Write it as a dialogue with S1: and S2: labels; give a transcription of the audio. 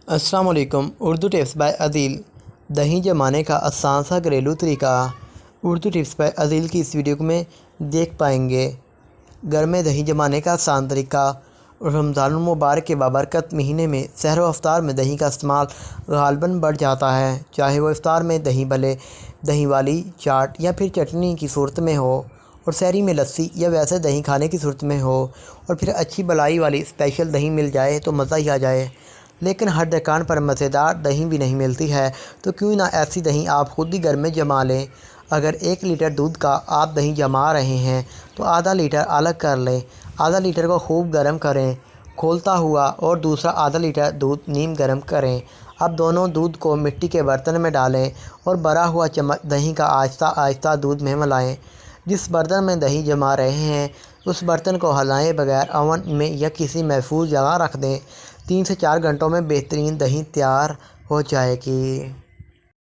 S1: السلام علیکم۔ Urdu tips by عدیل۔ دہی جمانے کا آسان سا گھریلو طریقہ اردو ٹپس بائی عدیل کی اس ویڈیو میں دیکھ پائیں گے۔ گھر میں دہی جمانے کا آسان طریقہ۔ رمضان المبارک کے بابرکت مہینے میں سحر و افطار میں دہی کا استعمال غالباً بڑھ جاتا ہے، چاہے وہ افطار میں دہی بھلے، دہی والی چاٹ یا پھر چٹنی کی صورت میں ہو، اور سحری میں لسی یا ویسے دہی کھانے کی صورت میں ہو، اور پھر اچھی بلائی والی اسپیشل دہی مل جائے تو مزہ ہی آ جائے۔ لیکن ہر دکان پر مزیدار دہی بھی نہیں ملتی ہے، تو کیوں نہ ایسی دہی آپ خود ہی گھر میں جما لیں۔ اگر 1 لیٹر دودھ کا آپ دہی جما رہے ہیں تو آدھا لیٹر الگ کر لیں۔ آدھا لیٹر کو خوب گرم کریں، کھولتا ہوا، اور دوسرا آدھا لیٹر دودھ نیم گرم کریں۔ اب دونوں دودھ کو مٹی کے برتن میں ڈالیں اور بھرا ہوا چمچ دہی کا آہستہ آہستہ دودھ میں ملائیں۔ جس برتن میں دہی جما رہے ہیں اس برتن کو ہلائے بغیر اوون میں یا کسی محفوظ جگہ رکھ دیں۔ 3 سے 4 گھنٹوں میں بہترین دہی تیار ہو جائے گی۔